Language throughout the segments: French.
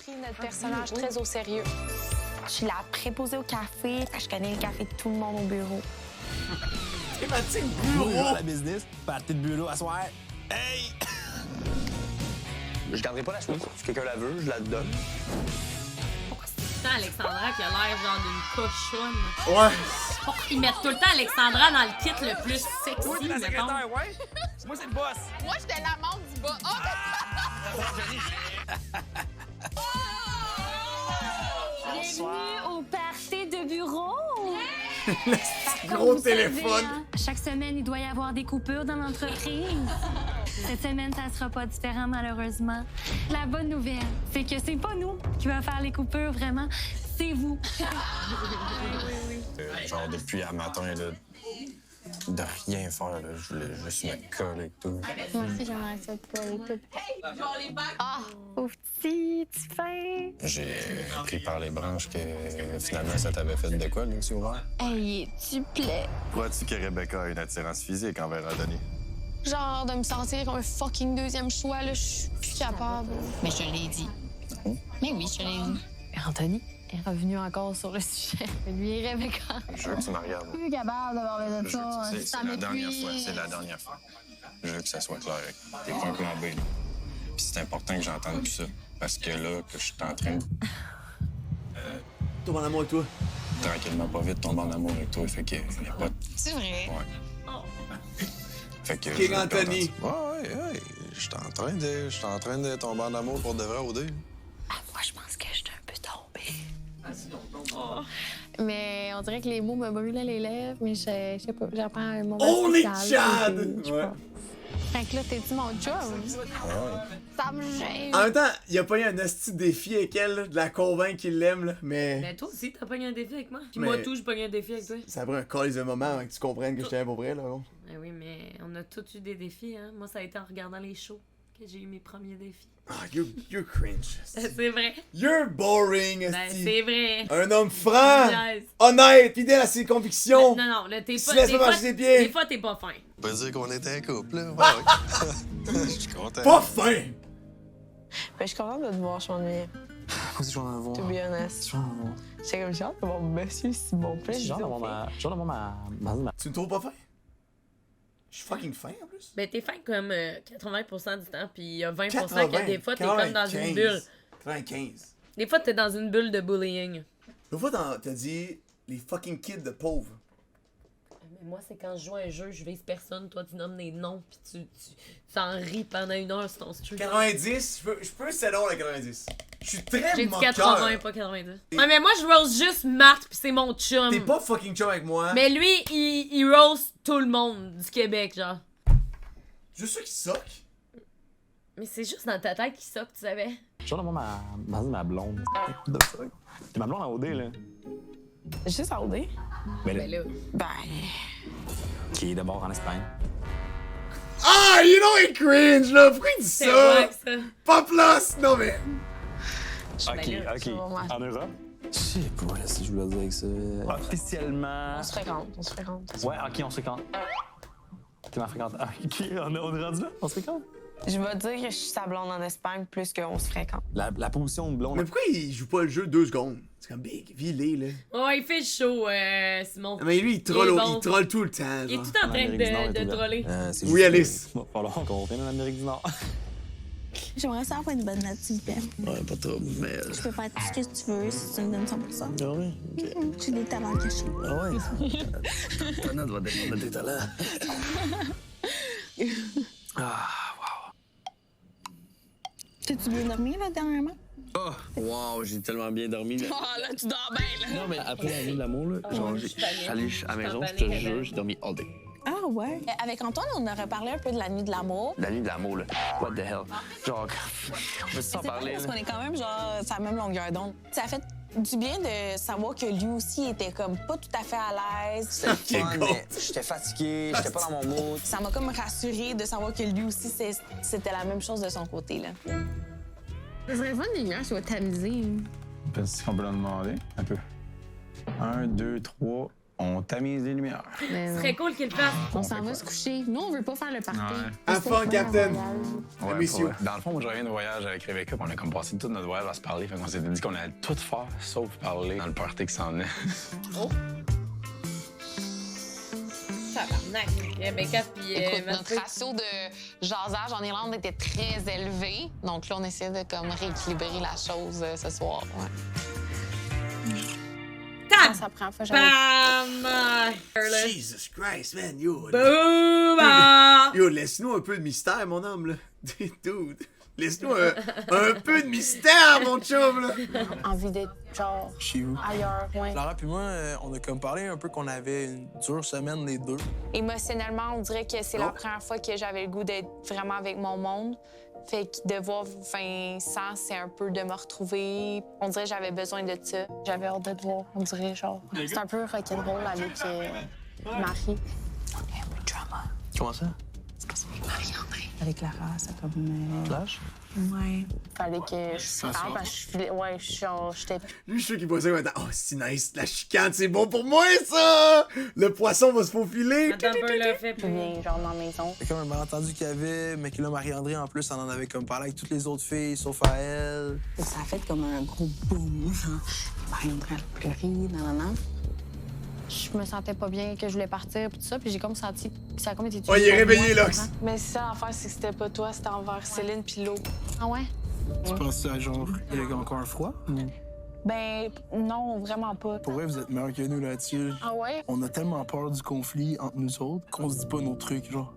pris notre personnage très au sérieux. Je suis la préposée au café. Je connais le café de tout le monde au bureau. Thématique bureau! La business, partie de bureau à soir. Hey! Je garderai pas la chemise. Si quelqu'un la veut, je la donne. C'est Alexandra qui a l'air genre d'une cochonne. Ouais. Pourquoi ils mettent tout le temps Alexandra dans le kit le plus sexy, Toi, t'es la mettons? secrétaire, ouais? Moi, c'est le boss. Moi, j'étais l'amante du bas. Bienvenue au party de bureau! Gros téléphone. Chaque semaine, il doit y avoir des coupures dans l'entreprise. Cette semaine, ça sera pas différent, malheureusement. La bonne nouvelle, c'est que c'est pas nous qui va faire les coupures, vraiment. C'est vous. Genre, depuis un matin, là, de rien faire, là, je voulais juste me coller et tout. Moi aussi, j'aimerais ça te coller tout. Ah, pauvre petit, tu fais. J'ai appris par les branches que finalement, ça t'avait fait de quoi, là, aussi ouvert? Hey, tu plais. Crois-tu que Rebecca a une attirance physique envers Anthony? Genre de me sentir comme un fucking deuxième choix, là, je suis plus capable. Mais je te l'ai dit. Mais oui, je te l'ai dit. Anthony est revenu encore sur le sujet. Lui et Rebecca. Je veux que tu me regardes. Plus capable de parler de Je veux ça. que tu sais, c'est la dernière fois. C'est la dernière fois. Je veux que ça soit clair. T'es pas un plan B, là. Puis c'est important que j'entende tout ça. Parce que là, que je suis en train de, Tombe en amour avec toi. tranquillement, pas vite, tomber en amour avec toi. Fait que y a pas de... C'est vrai. Ouais. Fait que... King Anthony. Ouais. Je suis en train de tomber en amour pour de vrai au dé. Moi, je pense que je suis un peu tombée. Mais on dirait que les mots me brûlaient les lèvres, mais je sais pas, j'apprends un moment Holy spécial, Chad! puis je Ouais. pense. Fait que là, t'es-tu mon chum? Ça me gêne. En même temps, il a pas eu un esti de défi avec elle, là, de la convaincre qu'il l'aime, là, mais... Mais toi aussi, t'as pogné un défi avec moi. Puis Mais- moi, tout, j'ai pogné un défi avec toi. Ça a pris un call de moment avant que tu comprennes que je t'aime pour vrai, là. Bon. Eh oui, mais on a tous eu des défis, hein. Moi, ça a été en regardant les shows que j'ai eu mes premiers défis. Ah, you're cringe. C'est vrai. You're boring, Ben, esti. c'est vrai. Un homme franc, Yes. honnête, fidèle à ses convictions. Non, là, t'es Tu pas. te laisses des pas fois- marcher ses pieds. Des fois, t'es pas fin. On peut dire qu'on était un couple, là. Ouais. Je suis content. Pas fin! Ben, je suis contente de te voir, je m'ennuie. Moi aussi, je vais en avoir. To be honest. J'étais comme genre de voir monsieur si bon plaît. J'ai hâte d'avoir ma... Tu me trouves pas fin? Je suis fucking fin, en plus. Ben, t'es fin comme 80% du temps, puis il y a 20% 80, que des fois, t'es comme dans 95, une bulle. 95. Des fois, t'es dans une bulle de bullying. L'autre fois, t'as dit les fucking kids de pauvres. Mais moi, c'est quand je joue à un jeu, je vise personne, toi, tu nommes des noms, puis tu t'en ris pendant une heure sur ton stream. 90, je peux settle à 90. Je suis très J'ai dit moqueur. 80, pas 90. Ouais, mais moi, je rose juste Marthe, puis c'est mon chum. T'es pas fucking chum avec moi. Mais lui, il rose tout le monde du Québec, genre. Juste ceux qui soquent. Mais c'est juste dans ta tête qui soque, tu savais. J'ai hâte d'avoir ma blonde. T'es ma blonde en OD, là. Juste à OD? Ben là. Ben. Qui est d'abord en Espagne. Ah, you know it cringe, là. Pourquoi il dit C'est ça? vrai, ça. Pas plus, non mais. OK. En Europe? Je sais pas là, si je voulais dire avec ça. Officiellement... On se fréquente. Ouais, OK, on se fréquente. T'es ma fréquente. Ah, OK, on est rendu là? On se fréquente? Je vais dire que je suis sa blonde en Espagne plus qu'on se fréquente. La position de blonde... Mais pourquoi il joue pas le jeu 2 secondes? C'est comme big, vilé, là. Oh, il fait chaud, Simon. Mais lui, il troll, Il est bon. il troll tout le temps, Il est genre. tout en train de troller. c'est Oui, juste Alice. que Va falloir qu'on revienne en Amérique du Nord. J'aimerais ça avoir une bonne note, s'il te plaît. Ouais, pas trop, mais... Je peux faire tout ce que tu veux si tu me donnes 100%. Ah oui? OK. J'ai des talents cachés. Ah ouais? Ta note va dépendre de tes talents. T'as-tu bien dormi, là, dernièrement? Oh, wow, j'ai tellement bien dormi, là. Oh là, tu dors bien, là. Non, mais après la nuit de l'amour, là, genre, je suis allé à la maison, je te jure, j'ai dormi all day. Ah, ouais. Avec Antoine, on aurait parlé un peu de la nuit de l'amour. La nuit de l'amour, là. What the hell? Genre, je peux s'en C'est pas parler, parce là. qu'on est quand même, genre, sur la même longueur d'onde. Ça a fait du bien de savoir que lui aussi était comme pas tout à fait à l'aise. C'était fun, mais j'étais fatigué, j'étais pas dans mon mood. Ça m'a comme rassuré de savoir que lui aussi, c'était la même chose de son côté, là. Ça serait fun des lumières sur t'amuser. Est-ce qu'on peut leur demander? Un peu. 1, 2, 3, On tamise les lumières. Ce serait cool qu'il le fasse. On s'en va se coucher. Nous, on veut pas faire le party. Have fun, Captain! Ouais, messieurs. Dans le fond, moi, je reviens de voyage avec Rebecca, puis on a comme passé tout notre voyage à se parler. Fait qu'on s'était dit qu'on allait tout faire, sauf parler dans le party qui s'en venait. Oh! Tabarnak! Rebecca puis Écoute, Mathieu. notre ratio de jasage en Irlande était très élevé. Donc là, on essaie de comme rééquilibrer la chose ce soir. Ouais. Ça prend fois j'avais... Bam! Jesus Christ, man, yo! Boum! Yo, laisse-nous un peu de mystère, mon homme, là. Dude, laisse-nous un peu de mystère, mon chum, là. Envie d'être, genre, Chez vous. ailleurs, ouais. Lara puis moi, on a comme parlé un peu qu'on avait une dure semaine les deux. Émotionnellement, on dirait que c'est la première fois que j'avais le goût d'être vraiment avec mon monde. Fait que de voir Vincent, c'est un peu de me retrouver. On dirait que j'avais besoin de ça. J'avais hâte de te voir, on dirait, genre. C'est un peu rock'n'roll avec Marie. Drama. Comment ça? Avec Lara, ça comme... Flash? Ouais. Fallait que je parle parce que je filais... Ouais, genre, j'étais... Lui, je suis sûr qu'il pensait maintenant. Oh, c'est nice, la chicane, c'est bon pour moi, ça! Le poisson va se faufiler. Attends un peu, là, fait plus bien, genre, dans la maison. C'est comme un malentendu qu'il y avait, mais que là, Marie-André, en plus, elle en avait comme parlé avec toutes les autres filles, sauf à elle. Ça a fait comme un gros boom, genre. Marie-André, elle pleurait, nanana. Je me sentais pas bien, que je voulais partir, puis tout ça, puis j'ai comme senti que ça a comme été... Oh, il est réveillé, Lox! Mais c'est ça l'affaire, c'est que c'était pas toi, c'était envers Céline puis l'eau. Ah ouais? Tu penses à genre, il y a encore un froid? Ben, non, vraiment pas. Pour vrai, vous êtes meilleurs que nous là-dessus. Ah ouais? On a tellement peur du conflit entre nous autres qu'on se dit pas nos trucs, genre.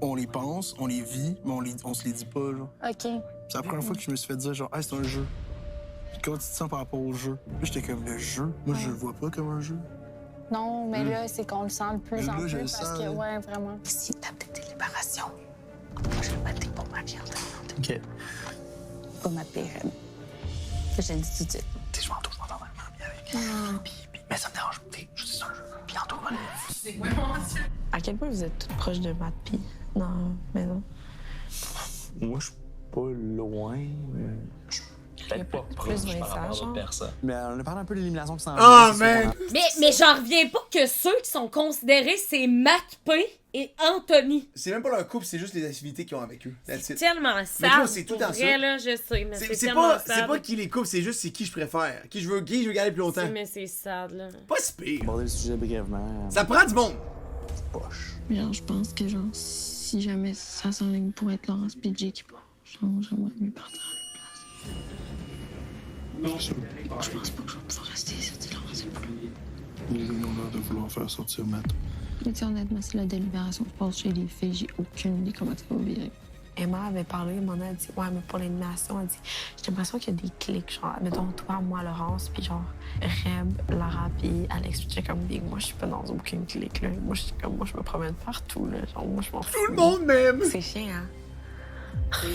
On les pense, on les vit, mais on se les dit pas, genre. OK. C'est la première fois que je me suis fait dire, genre, hey, c'est un jeu. Puis comment tu te sens par rapport au jeu? Là, j'étais comme, le jeu? Moi, je le vois pas comme un jeu. Non, mais là, c'est qu'on le sent de plus Mais en là, je plus le parce sens, que, là. ouais, vraiment. C'est une table de délibération. Moi, je vais battre pour ma viande. OK. Pas ma période. Je te le dis tout de suite. Tu sais, je m'entoure vraiment bien avec. Mais ça me dérange. Je suis un jeu. Puis entoure. À quel point vous êtes toutes proches de Matt P dans la maison? Moi, je suis pas loin, mais... Peut-être pas proche plus par rapport à Vincent, d'autres personnes. Mais on a parlé un peu de l'élimination qui s'en Ah, vient, man! Mais j'en reviens pas que ceux qui sont considérés, c'est Matt P et Anthony. C'est même pas leur couple, c'est juste les activités qu'ils ont avec eux. That's C'est it. tellement Mais sad. toi, c'est tout pour dans vrai, ça. là, je sais, mais c'est C'est tellement c'est sad. pas qui les couple, c'est juste c'est qui je préfère. Qui je veux garder plus longtemps. Mais c'est sad, là. Pas si pire. Aborder le sujet brièvement. Ça prend du monde. Poche. Mais genre, je pense que genre, si jamais ça s'enligne pour être Laurence et Jay qui part, genre, j'aimerais mieux partir à la place. Je pense pas que je vais pouvoir rester ici, Laurence et Paul. Ils ont l'air de vouloir faire sortir Matt. Mais tu sais, honnêtement, si la délibération se passe chez les filles, j'ai aucune idée comment ça va virer. Emma avait parlé, elle dit, ouais, mais pour l'animation, elle dit, j'ai l'impression qu'il y a des clics, genre, mettons, toi, moi, Laurence, puis genre, Reb, Lara, puis Alex, puis j'étais comme, Big, moi, je suis pas dans aucune clique, là. Moi, je me promène partout, là. Genre, moi, je m'en fous. Tout le monde m'aime. C'est chiant, hein?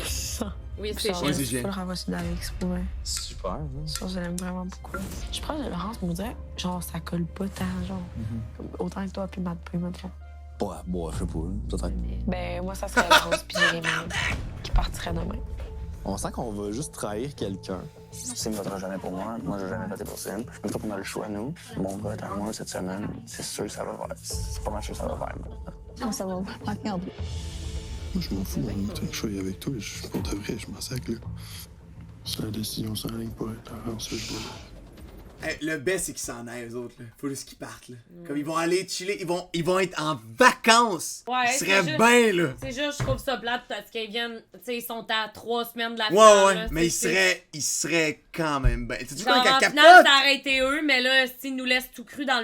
Ça. Oui, c'est Genre, chiant. Ouais, c'est chiant. faut le renvoyer d'Alex, pour vrai. Super, hein? Ça, je l'aime vraiment beaucoup. Je suis proche de Laurence, mais on dirait, genre, ça colle pas tant, genre. Comme autant que toi, puis Matt, puis Matt. Ouais, je sais pas, peut-être. Ben, moi, ça serait Laurence, puis Jérémy, qui partirait demain. On sent qu'on va juste trahir quelqu'un. Sim ne votera jamais pour moi. Moi, je vais jamais voter pour Sim. Une fois qu'on a le choix, nous, mon vote à moi cette semaine, c'est sûr que ça va faire. C'est pas mal sûr que ça va faire. Non, ça va pas perdre. Moi, je m'en fous, en même temps que je sois avec toi. Pour de vrai, je m'en sac, là. Si la décision s'enligne pour être là, ça, je dois... Hey, le best, c'est qu'ils s'en aillent, eux autres. Là. Faut juste qu'ils partent. Là. Comme ils vont aller chiller, ils vont être en vacances. Ouais, Ils seraient c'est bien, là. C'est juste, je trouve ça plate parce qu'ils viennent, tu sais, ils sont à 3 semaines de la Ouais, finale. ouais, là, mais c'est- ils seraient quand même bien. Tu Genre, vois en qu'elle finale, capote? ça aurait été eux, mais là, ils nous laissent tout cru dans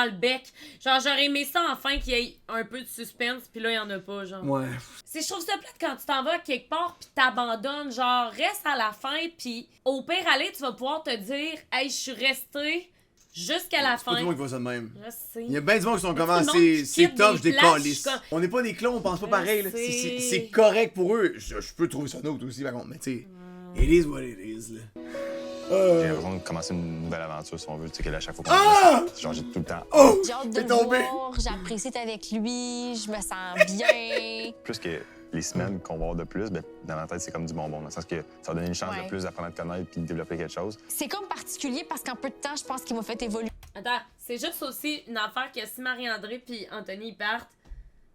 le bec. Genre, j'aurais aimé ça enfin qu'il y ait un peu de suspense, puis là, il y en a pas, genre. Ouais. Je trouve ça plate quand tu t'en vas quelque part puis t'abandonnes. Genre, reste à la fin puis au pire aller, tu vas pouvoir te dire « Hey, je suis resté jusqu'à la C'est pas fin. tout le monde qui voit ça de même. Je sais. Il y a bien du monde qui sont Mais comme tout le monde c'est qui c'est quitte top, des je décalisse. places, je suis comme- On n'est pas des clones, on pense pas pareil. là. sais. C'est correct pour eux. Je peux trouver ça d'autre aussi, par contre. Mais tu sais, it is what it is. Là. J'ai l'impression de commencer une nouvelle aventure, si on veut. Tu sais, qu'à chaque fois qu'on Ah! fait ça, genre, j'ai tout le temps. Oh! J'ai hâte de T'es le tombé. voir, j'apprécie d'être avec lui, je me sens bien. Plus que les semaines qu'on va avoir de plus, ben, dans ma tête, c'est comme du bonbon. Dans le sens que ça va donner une chance Ouais. de plus d'apprendre à te connaître puis de développer quelque chose. C'est comme particulier parce qu'en peu de temps, je pense qu'il m'a fait évoluer. Attends, c'est juste aussi une affaire que si Marie-André puis Anthony partent,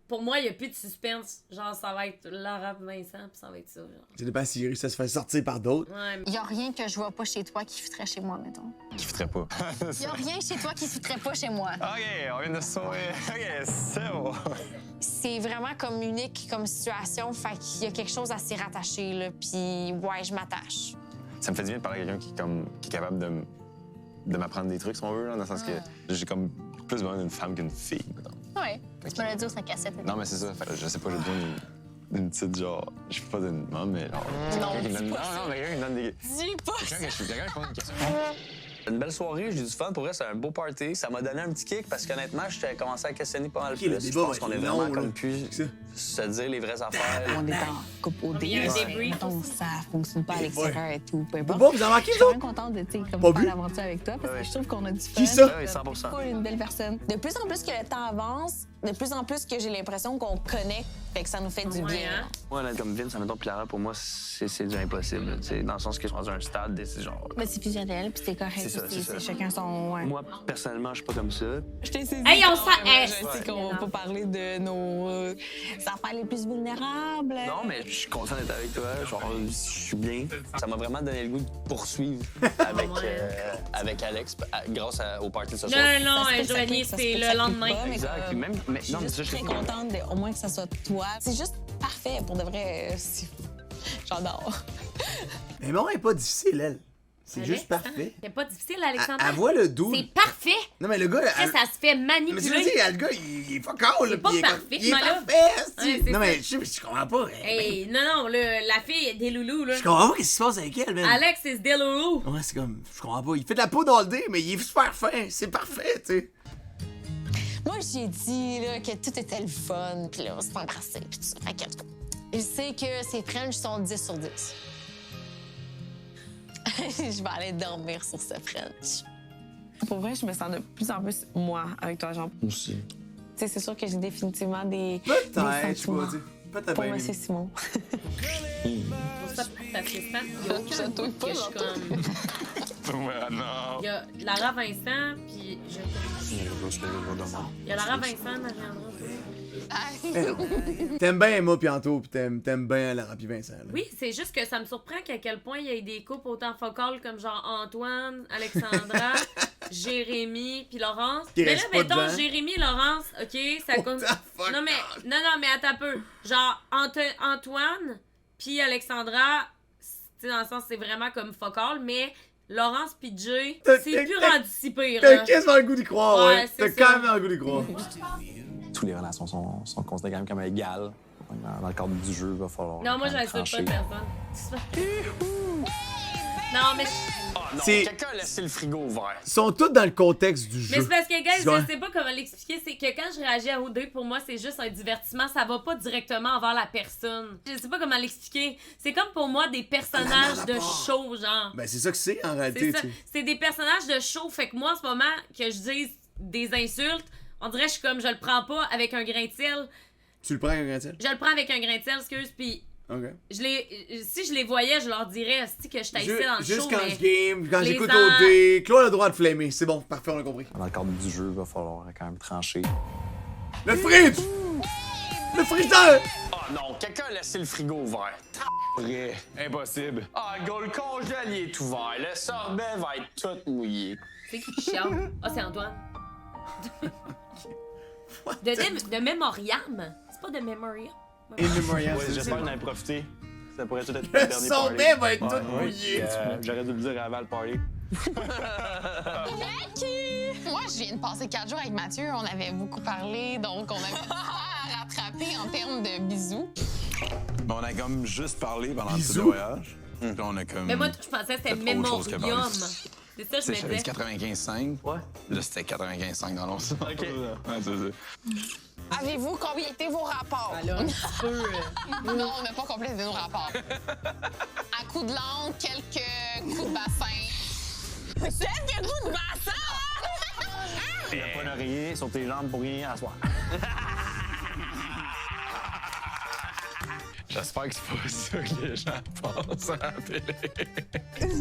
pour moi, il n'y a plus de suspense. Genre, ça va être Laura et Vincent, puis ça va être ça. Genre. Ça dépend s'ils réussissent à se faire sortir par d'autres. Ouais. Il y a rien que je vois pas chez toi qui fitterait chez moi, mettons. Qui fitterait pas. Il y a rien chez toi qui fitterait pas chez moi. OK, on vient de se sauver. OK, c'est bon. C'est vraiment comme unique comme situation, fait qu'il y a quelque chose à s'y rattacher, là, puis ouais, je m'attache. Ça me fait du bien de parler à quelqu'un qui est capable de m'apprendre des trucs, si on veut, là, dans le sens que j'ai comme plus besoin d'une femme qu'une fille, mettons. Ouais, tu me l'as dit au 5 à 7. Non, mais c'est ça. Fait, je sais pas, j'ai besoin d'une petite, genre... Je suis pas d'une maman, mais genre... Non, quelqu'un qui me donne... dis pas ça. Non, mais quelqu'un qui me donne des... Dis pas ça. Quelqu'un qui pose une question. Une belle soirée, j'ai eu du fun. Pour vrai, c'est un beau party. Ça m'a donné un petit kick parce qu'honnêtement, j'étais commencé à questionner pas mal plus. Je pense qu'on est vraiment comme pu se dire les vraies affaires. On est en couple au début. Donc, ça fonctionne pas à l'extérieur et tout. Peu importe. Bon, vous avez manqué, je suis vraiment contente de faire l'aventure avec toi parce que je trouve qu'on a du fun. Qui ça? Oui, 100%. Pas une belle personne. De plus en plus que le temps avance, de plus en plus que j'ai l'impression qu'on connecte, fait que ça nous fait du bien. Moi, là, comme Vince, mettons, puis Lara, pour moi, c'est du impossible. Dans le sens que je suis dans un stade, c'est genre. Mais c'est fusionnel, puis c'est correct. C'est chacun son. Ouais. Moi, personnellement, je suis pas comme ça. Je t'ai saisi. Hey, on s'en. Je sais qu'on va pas parler de nos affaires les plus vulnérables. Non, mais je suis content d'être avec toi. Genre, je suis bien. Ça m'a vraiment donné le goût de poursuivre avec Alex grâce au party de ce soir. Non, Joanie, c'est le lendemain. Exact. Puis même, mais, non, mais je suis très contente au moins que ça soit toi. C'est juste parfait, pour de vrai. J'adore. Mais maman est pas difficile, elle. C'est juste parfait. C'est pas difficile, Alexandra. Elle voit le doux. C'est parfait. Non, mais le gars... Ça se fait manipuler. Mais tu veux dire, le gars, il est fuck all, là. Pas Il est parfaitement là. parfait, non, mais je comprends pas. Hey, non, la fille est des loulous, là. Je comprends pas ce qui se passe avec elle, man. Alex, c'est des loulous. Ouais, c'est comme... Je comprends pas. Il fait de la peau dans le dé, mais il est super fin. C'est parfait, tu sais. Moi, j'ai dit là, que tout était le fun, puis là, on s'est embrassé, puis tout ça. Fait que, je sais que ces French sont 10 sur 10. Je vais aller dormir sur ce French. Pour vrai, je me sens de plus en plus moi avec toi, Jean. Moi aussi. Tu sais, c'est sûr que j'ai définitivement des Peut-être, je sentiments. sais pas. Peut-être Pour bien. moi, c'est Simon. Pour ça, parce que ça, il y a aucun doute que je suis comme... non. Il y a Lara Vincent, puis il y a Lara Vincent, Marie-André. T'aimes bien Emma puis Anto, puis t'aimes bien Lara puis Vincent. Là. Oui, c'est juste que ça me surprend qu'à quel point il y ait des couples autant focales comme genre Antoine, Alexandra, Jérémy puis Laurence. Qui Mais là, reste pas mettons, dedans. Jérémy et Laurence, OK, ça compte... Non, mais attends un peu. Genre, Antoine puis Alexandra, dans le sens, c'est vraiment comme focal, mais Laurence puis Jay, c'est plus rendu si pire. T'as quasiment le goût d'y croire, ouais. T'as quand même le goût d'y croire. Toutes les relations sont considérées quand même comme égales. Dans le cadre du jeu, il va falloir. Non, moi, j'insulte pas personne. Non, mais... Oh non, C'est- quelqu'un a laissé le frigo ouvert. Ils sont tous dans le contexte du jeu. Mais c'est parce que, guys, Ouais. je sais pas comment l'expliquer. C'est que quand je réagis à OD, pour moi, c'est juste un divertissement. Ça va pas directement envers la personne. Je sais pas comment l'expliquer. C'est comme pour moi des personnages de show, genre. Ben, c'est ça que c'est, en C'est réalité, ça. tu sais. C'est des personnages de show. Fait que moi, en ce moment, que je dise des insultes, on dirait que je suis comme, je le prends pas avec un grain de sel. Tu le prends avec un grain de sel? Je le prends avec un grain de sel, excuse, puis... OK. Si je les voyais, je leur dirais que je t'haïssais dans le show, Juste quand mais je game, quand les j'écoute en- OD, Claude a le droit de flamer. C'est bon, parfait, on a compris. Dans le cadre du jeu, il va falloir quand même trancher. Le fridge! Le frigidaire! Oh non, quelqu'un a laissé le frigo ouvert. Vrai. Impossible. Ah, le congélier est ouvert. Le sorbet va être tout mouillé. C'est qui chiale? Ah, c'est Antoine. de Memoriam. C'est pas de Memoriam. In Memoriam. Ouais, j'espère qu'on en a profité. Ça pourrait tout être Le le dernier sorbet party. va être tout Ouais. mouillé. J'aurais dû le dire avant le party. Moi, je viens de passer 4 jours avec Mathieu. On avait beaucoup parlé, donc on avait à rattraper en termes de bisous. Ben, on a comme juste parlé pendant tout le Bisous. voyage. Puis on a comme... Mais moi, je pensais que c'était Peut-être autre chose que Memoriam. parler. C'est ça, je me J'avais dit disais. 95,5. Ouais. Là, c'était 95,5 dans l'autre sens. OK. Ouais, c'est ça. Avez-vous complété vos rapports? Alors, un petit peu... Non, on n'a pas complété nos rapports. À coups de langue, quelques coups de bassin. Quelques coups de bassin! Il n'y a pas un oreiller sur tes jambes pour rien à soir. J'espère que c'est pas ça que les gens pensent à la télé.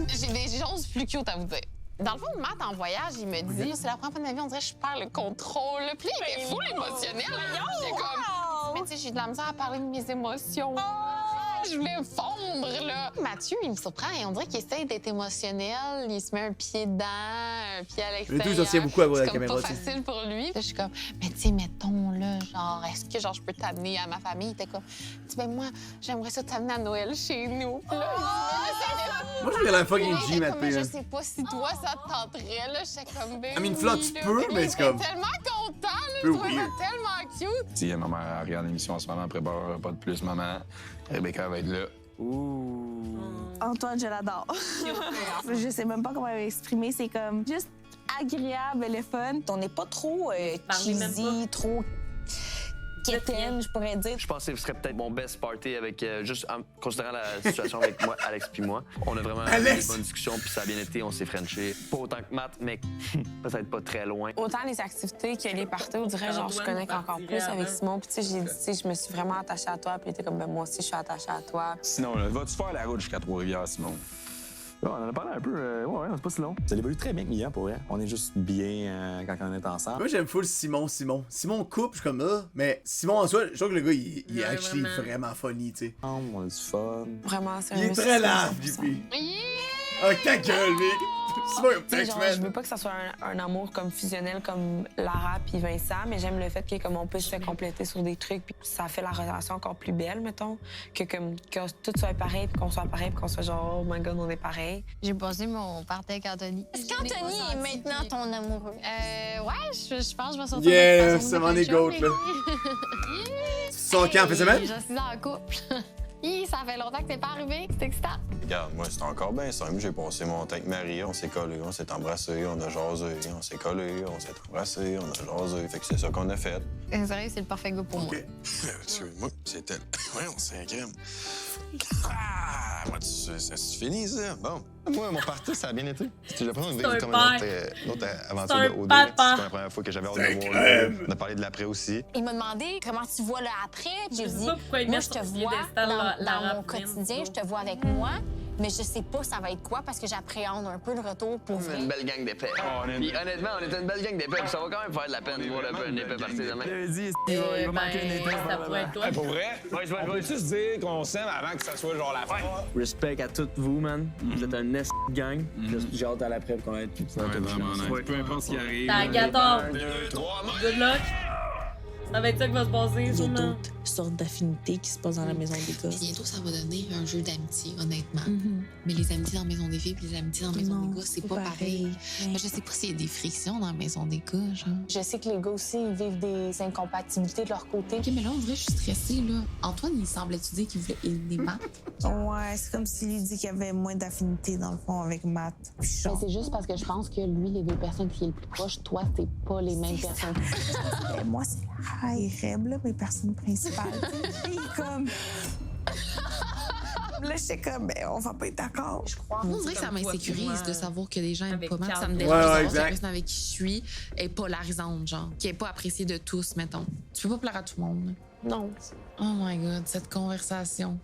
J'ai des choses plus cute à vous dire. Dans le fond, Matt, en voyage, il me dit, c'est la première fois de ma vie, on dirait que je perds le contrôle. Puis là, il était full émotionnel. J'étais comme, mais tu sais, j'ai de la misère à parler de mes émotions. Je voulais fondre, là. Mathieu, il me surprend. On dirait qu'il essaie d'être émotionnel. Il se met un pied dedans, un pied à l'extérieur. Les deux, ça tient beaucoup à voir la caméra. C'est pas facile pour lui. Là, je suis comme, mais tu sais, mettons, là, genre, est-ce que genre, je peux t'amener à ma famille? Il était comme, tu ben moi, j'aimerais ça t'amener à Noël chez nous. Puis là, moi, je vais la fucking G, Matt. je sais pas si toi, ça te tenterait, là. J'étais comme, ben. I mean, Flo, tu peux, mais c'est comme. Je suis tellement content, là. Je trouvais ça tellement cute. Si ma mère regarde l'émission en ce moment, prépare pas de plus, maman. Rebecca va être là. Ouh. Antoine, je l'adore. Je sais même pas comment exprimer. C'est comme juste agréable, le fun. On n'est pas trop cheesy, trop quétaine, je pourrais dire. Je pense que ce serait peut-être mon best party avec, juste en considérant la situation avec moi, Alex puis moi. On a vraiment eu des bonnes discussions, puis ça a bien été, on s'est frenché. Pas autant que Matt, mais peut-être pas très loin. Autant les activités que les parties, on dirait, genre, je connecte encore plus avec Simon. Puis, tu sais, j'ai dit, tu sais, je me suis vraiment attachée à toi. Puis, il était comme, ben, moi aussi, je suis attachée à toi. Sinon, là, vas-tu faire la route jusqu'à Trois-Rivières, Simon? On en a parlé un peu. Ouais, c'est pas si long. Ça évolue très bien avec Mia, pour vrai. On est juste bien quand on est ensemble. Moi, j'aime full Simon. Simon coupe, je suis comme mais Simon en soi, je trouve que le gars, il est actually vraiment funny, tu sais. On a du fun. Vraiment, c'est Il est très large, JP. Ah, ta gueule, mec! Simon, je veux pas que ça soit un amour comme fusionnel comme Lara puis Vincent, mais j'aime le fait qu'on puisse se compléter sur des trucs, puis ça fait la relation encore plus belle, mettons, que tout soit pareil, puis qu'on soit pareil, puis qu'on soit genre, oh my God, on est pareil. J'ai passé mon party avec Anthony. Est-ce qu'Anthony est maintenant ton amoureux? Ouais, je pense que je vais sortir. Yeah, c'est mon égo, là. Son camp, fait semaine? Je suis en couple. Ça fait longtemps que t'es pas arrivé. C'est excitant. Regarde, moi, c'est encore bien simple. J'ai passé mon temps avec Marie, on s'est collés, on s'est embrassés, on a jasé, on s'est collés, on s'est embrassés, on a jasé. Fait que c'est ça qu'on a fait. Sérieux, c'est le parfait gars pour moi. Moi, c'était. Voyons, c'est un crème. Ah! Moi, c'est fini, ça. Bon. Moi, mon party, ça a bien été. C'était l'impression de vivre comme une autre aventure de OD. C'était la première fois que j'avais hâte de voir là. On a parlé de l'après aussi. Il m'a demandé comment tu vois le après. J'ai dit, moi, je te vois dans mon quotidien, je te vois avec moi. Mais je sais pas ça va être quoi parce que j'appréhende un peu le retour pour vrai. Une belle gang d'épais. Puis honnêtement, on était une belle gang d'épais, puis ça va quand même faire de la peine de voir un épais partir demain. Il va manquer une épée. Ça pourrait être toi. Pour vrai? On peut-tu se dire qu'on s'aime avant que ça soit genre la fin? Respect à toutes vous, man. Vous êtes un nest gang. J'ai hâte à l'après pour qu'on ait tout ça. Peu importe ce qui arrive. T'as gâteau. Good luck. Ça va être ça qui va se passer, sûrement. Il y a d'autres sortes d'affinités qui se passent dans la maison des gars. Bientôt, ça va donner un jeu d'amitié, honnêtement. Mais les amitiés dans la maison des filles et les amitiés dans la maison des gars, c'est pas pareil. Mais je sais pas s'il y a des frictions dans la maison des gars, genre. Je sais que les gars aussi, ils vivent des incompatibilités de leur côté. OK, mais là, en vrai, je suis stressée, là. Antoine, il semblait-tu dire qu'il voulait éliminer Matt? Ouais, c'est comme s'il lui dit qu'il y avait moins d'affinité, dans le fond, avec Matt. C'est juste parce que je pense que lui, les deux personnes qui est le plus proche, toi, c'est pas les mêmes personnes. Moi, c'est Lara et Reb, là, mes personnes principales. Puis comme... Là, j'étais comme, ben, on va pas être d'accord, je crois. On dirait que ça m'insécurise de savoir que les gens aiment pas Matt. Ça me dérange Ouais, de savoir que la exact. personne avec qui je suis est polarisante, genre. Qui est pas appréciée de tous, mettons. Tu peux pas plaire à tout le monde, là. Non. Oh my God, cette conversation.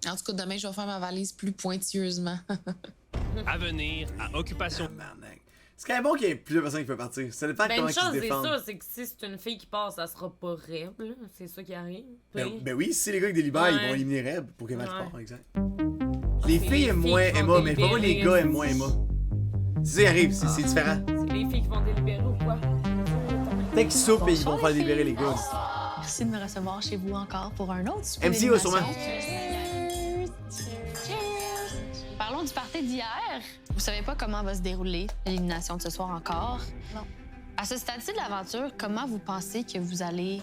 En tout cas, demain, je vais faire ma valise plus pointilleusement. À venir, à Occupation. C'est quand même bon qu'il y ait plusieurs personnes qui peuvent partir. Ça dépend Ben, comment une ils se chose, c'est défendent. ça, c'est que si c'est une fille qui passe, ça sera pas Reb, là. C'est ça qui arrive. Ben oui, si c'est les gars qui délibèrent, ils vont Ouais. éliminer Reb pour qu'elle match part, exact. C'est Les filles aiment moins qui vont Emma, mais pas moi les délibérer. gars aiment moins Emma. C'est ça qui arrive, c'est différent. C'est les filles qui vont délibérer ou quoi? Peut-être qu'ils soupent et ils vont faire libérer les gars. Merci de me recevoir chez vous encore pour un autre souper MC, ouais, sûrement. Parlons du party d'hier. Vous savez pas comment va se dérouler l'élimination de ce soir encore? Non. À ce stade-ci de l'aventure, comment vous pensez que vous allez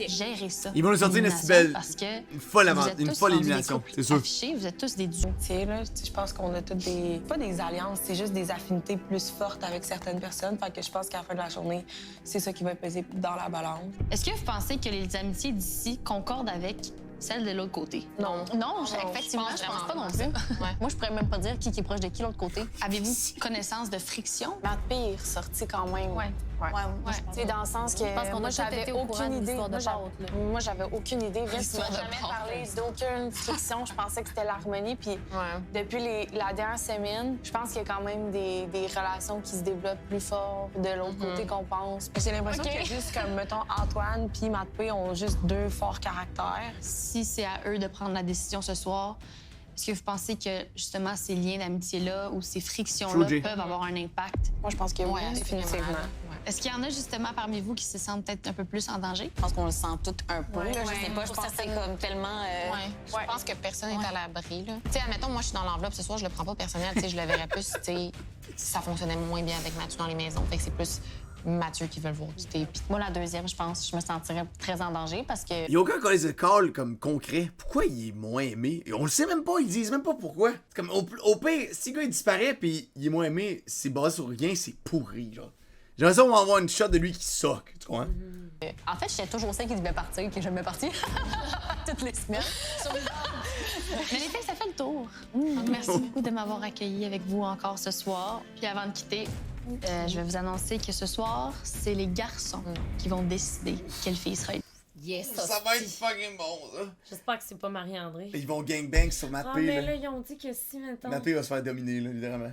gérer ça? Ils vont nous sortir une l'élimination? belle- Parce que une folle vous êtes une tous folle rendus élimination, des couples c'est sûr. affichés, vous êtes tous des duos. Tu sais, là, je pense qu'on a toutes des... Pas des alliances, c'est juste des affinités plus fortes avec certaines personnes. Fait que je pense qu'à la fin de la journée, c'est ça qui va peser dans la balance. Est-ce que vous pensez que les amitiés d'ici concordent avec celle de l'autre côté. Non, effectivement, je pense pas non plus. Moi, je pourrais même pas dire qui est proche de qui l'autre côté. Avez-vous connaissance de friction? Matt P est ressorti quand même. Tu sais, dans le sens que moi, j'avais aucune idée. Moi, j'avais aucune idée. Vince m'a jamais parlé d'aucune friction. Je pensais que c'était l'harmonie. Puis depuis la dernière semaine, je pense qu'il y a quand même des relations qui se développent plus fort de l'autre côté qu'on pense. J'ai l'impression que juste comme, mettons, Antoine puis Matt P ont juste deux forts caractères. Si c'est à eux de prendre la décision ce soir, est-ce que vous pensez que, justement, ces liens d'amitié-là ou ces frictions-là peuvent avoir un impact? Moi, je pense que oui, définitivement. Est-ce qu'il y en a, justement, parmi vous qui se sentent peut-être un peu plus en danger? Je pense qu'on le sent tout un peu. Je sais pas, je pense que c'est comme tellement... Je pense que personne n'est à l'abri. Tu sais, admettons, moi, je suis dans l'enveloppe ce soir, je le prends pas personnel. Tu sais, je le verrais plus, tu sais, si ça fonctionnait moins bien avec Mathieu dans les maisons. Fait que c'est plus Mathieu qui veut le voir quitter. Puis moi, la deuxième, je pense, je me sentirais très en danger parce que... Il y a aucun call comme concret. Pourquoi il est moins aimé? Et on le sait même pas, ils disent même pas pourquoi. C'est comme, au pire, si le gars il disparaît puis il est moins aimé, c'est basé sur rien, c'est pourri, genre. J'aimerais ça, on va avoir une shot de lui qui soque, tu comprends? En fait, j'étais toujours celle qui devait partir, qui est jamais partie. Toutes les semaines. Mais les filles, ça fait le tour. Donc, merci beaucoup de m'avoir accueilli avec vous encore ce soir. Puis avant de quitter, je vais vous annoncer que ce soir, c'est les garçons qui vont décider quelle fille sera. Yes, ça va être fucking bon, ça. J'espère que c'est pas Marie-André. Ils vont gangbang sur Matt P. Mais là, ils ont dit que si, maintenant... Matt P va se faire dominer, là, littéralement.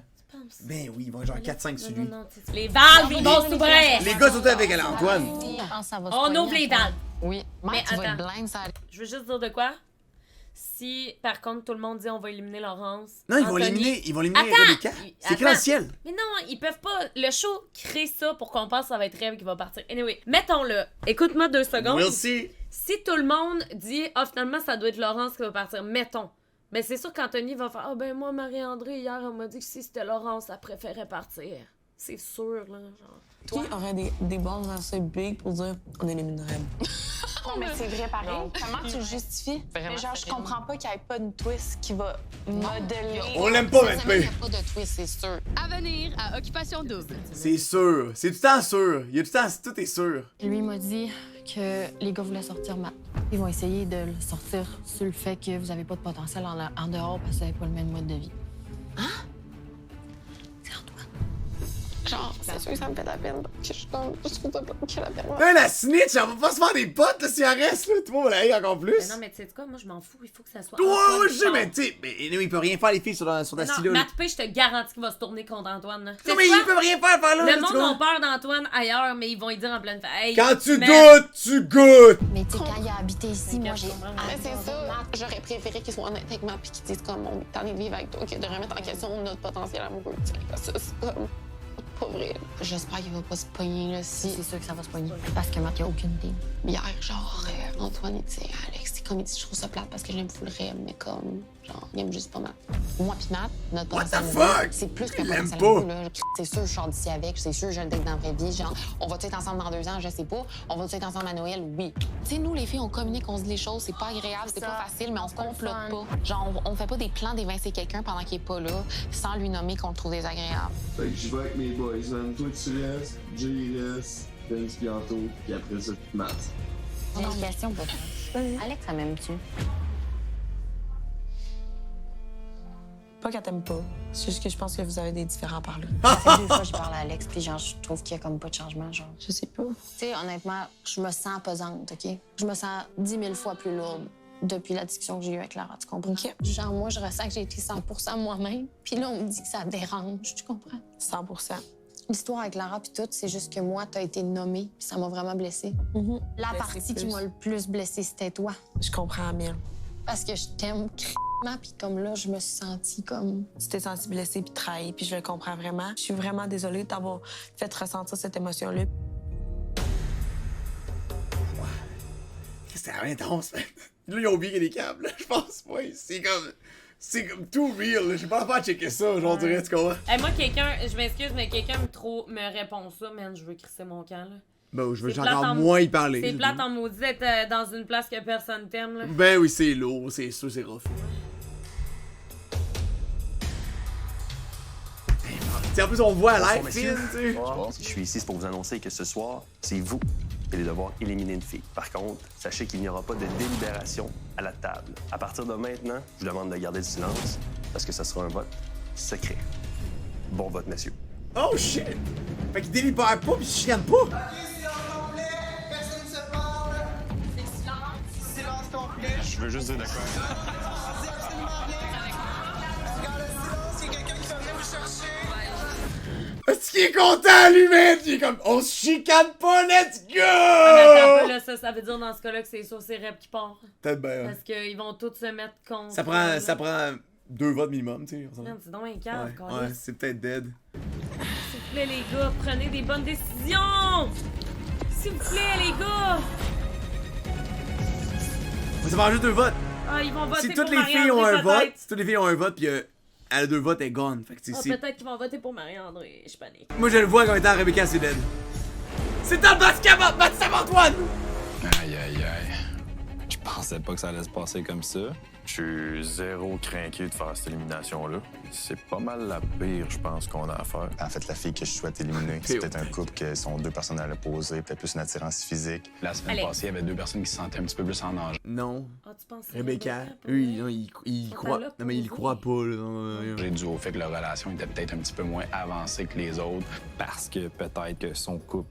Ben oui, ils vont genre 4-5 sur lui. Les valves, ils vont s'ouvrir! Les gars sont avec Antoine. On ouvre les valves. Oui, mais tu vas être attends. blind, ça. Je veux juste dire de quoi? Si, par contre, tout le monde dit on va éliminer Laurence... Non, ils vont éliminer Rebecca. C'est écrit dans le ciel. Mais non, ils peuvent pas... Le show crée ça pour qu'on pense que ça va être Rêve qui va partir. Anyway, mettons-le. Écoute-moi 2 secondes. We'll see. Si tout le monde dit « Ah, finalement, ça doit être Laurence qui va partir », mettons. Mais c'est sûr qu'Anthony va faire « Ah, ben moi, Marie-André, hier, elle m'a dit que si c'était Laurence, elle préférait partir. » C'est sûr, là, genre. Qui aurait des bases assez big pour dire on éliminerait? Non, mais c'est vrai pareil. Comment tu le justifies? Mais genre, je comprends pas qu'il n'y ait pas de twist qui va modeler. On l'aime pas, Matt P. Il n'y a pas de twist, c'est sûr. À venir à Occupation Double. C'est sûr. C'est tout le temps sûr. Il y a tout le temps, tout est sûr. Lui m'a dit que les gars voulaient sortir Matt. Ils vont essayer de le sortir sur le fait que vous avez pas de potentiel en dehors parce que vous n'avez pas le même mode de vie. Genre, c'est sûr que ça me fait de la peine. Que je suis comme, je trouve ça que la peine. Hey, la snitch, elle va pas se faire des potes, là, si elle reste, là. Tout le monde va la haïr encore plus. Mais non, mais tu sais quoi, moi, je m'en fous. Il faut que ça soit. Ouais, je sais, mais tu sais, mais il peut rien faire, les filles, sur ta style là. Matt P, je te garantis qu'il va se tourner contre Antoine, là. Non, mais ils peuvent rien faire par là. Le monde a peur d'Antoine ailleurs, mais ils vont y dire en pleine face. Hey, quand tu goûtes, tu goûtes. Mais tu sais, quand il a habité ici, moi, j'ai. Mais c'est ça. J'aurais préféré qu'il soit honnête avec moi puis qu'il dise comme on est en train de vivre avec toi, que de remettre en question notre potentiel amoureux. Ça, c'est comme. Pas vrai. J'espère qu'il va pas se pogner, là, si... C'est sûr que ça va se pogner, parce que Matt, il a aucune idée. Hier, genre, Antoine, il disait, Alex, c'est comme il dit, je trouve ça plate parce que j'aime full Rêve, mais comme, genre, il aime juste pas Matt. Moi pis Matt, notre potentiel amoureux, c'est plus que potentiel amoureux, là. C'est sûr, je sors d'ici avec, c'est sûr, je le date dans la vraie vie, genre, on va-tu être ensemble dans 2 ans, je sais pas. On va-tu être ensemble à Noël, oui. Tu sais, nous, les filles, on communique, on se dit les choses, c'est pas agréable, c'est pas facile, mais on se complote pas. Genre, on fait pas des plans d'évincer quelqu'un pendant qu'il est pas là, sans lui nommer qu'on le trouve désagréable. Fait que j'y vais avec mes boys, man. Toi, tu restes, Jay reste, Vince bientôt, puis après ça, Matt. J'ai une question pour toi. Alex, ça m'aime-tu? Pas qu'elle t'aime pas. C'est juste que je pense que vous avez des différents par là. C'est 2 fois que je parle à Alex, puis genre, je trouve qu'il y a comme pas de changement, genre. Je sais pas. Tu sais, honnêtement, je me sens pesante, OK? Je me sens 10 000 fois plus lourde depuis la discussion que j'ai eue avec Lara, tu comprends? OK. Genre, moi, je ressens que j'ai été 100% moi-même, puis là, on me dit que ça dérange, tu comprends? 100%. L'histoire avec Lara puis tout, c'est juste que moi, t'as été nommée, puis ça m'a vraiment blessée. La partie qui m'a le plus blessée, c'était toi. Je comprends, Amir. Parce que je t'aime puis comme là, je me suis sentie comme... Tu t'es sentie blessée puis trahie, puis je le comprends vraiment. Je suis vraiment désolée de t'avoir fait ressentir cette émotion-là. C'était intense, man. Là, ils ont oublié qu'il y a des câbles, là. Je pense pas. C'est comme tout real, là. J'ai pas à checker ça, genre, tu comprends? Hey, moi, quelqu'un, je m'excuse, mais quelqu'un me répond ça, man, je veux crisser mon camp, là. Ben, je veux encore moins y parler. C'est plate en maudit d'être dans une place que personne t'aime, là. Ben oui, c'est lourd, c'est sûr, c'est rough. T'sais, en plus, on voit à live, tu sais. Je suis ici pour vous annoncer que ce soir, c'est vous et de devoir éliminer une fille. Par contre, sachez qu'il n'y aura pas de délibération à la table. À partir de maintenant, je vous demande de garder le silence parce que ça sera un vote secret. Bon vote, messieurs. Oh shit! Fait qu'il délibère pas pis il chicane pas! Je veux juste dire de quoi. Est-ce qu'il est content, lui, man? Il est comme, on se chicane pas, let's go! Ah, mais attends un peu, là, ça veut dire dans ce cas-là que c'est sûr c'est Reb qui part. Peut-être bien. Parce qu'ils vont tous se mettre contre. Ça prend 2 votes minimum, tu sais. Man, c'est donc un cave, ouais, c'est peut-être dead. S'il vous plaît, les gars, prenez des bonnes décisions! S'il vous plaît, les gars! Ça va juste 2 votes. Ah, ils vont voter si pour toutes les Marie-André, filles ont un vote, peut-être. si toutes les filles ont un vote, puis elle a 2 votes, elle est gone. Fait que Ah, peut-être qu'ils vont voter pour Marie-André, je panique. Moi, je le vois quand étant Rebecca, c'est dead. C'est dans le Baptiste Antoine! Aïe, aïe, aïe. Je pensais pas que ça allait se passer comme ça. Je suis zéro craqué de faire cette élimination-là. C'est pas mal la pire, je pense, qu'on a à faire. En fait, la fille que je souhaite éliminer, c'est peut-être un couple qui sont 2 personnes à l'opposé, peut-être plus une attirance physique. La semaine passée, il y avait 2 personnes qui se sentaient un petit peu plus en danger. Non. Ah, tu penses que Rebecca, il croit. Non, mais il croit pas, là. J'ai dû au fait que leur relation était peut-être un petit peu moins avancée que les autres. Parce que peut-être que son couple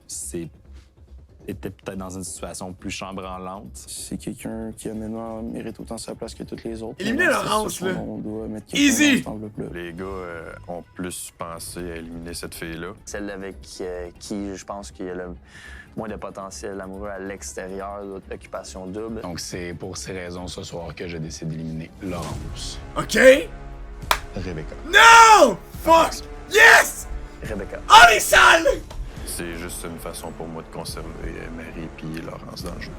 était peut-être dans une situation plus chambranlante. C'est quelqu'un qui, honnêtement, mérite autant sa place que toutes les autres. Éliminez Laurence, là! On doit mettre Easy! Les gars ont plus pensé à éliminer cette fille-là. Celle avec qui je pense qu'il y a le moins de potentiel amoureux à l'extérieur de l'occupation double. Donc c'est pour ces raisons ce soir que je décide d'éliminer Laurence. OK! Rebecca. No! Fuck! Yes! Rebecca. Oh, les salles! C'est juste une façon pour moi de conserver Marie et Laurence dans le jeu.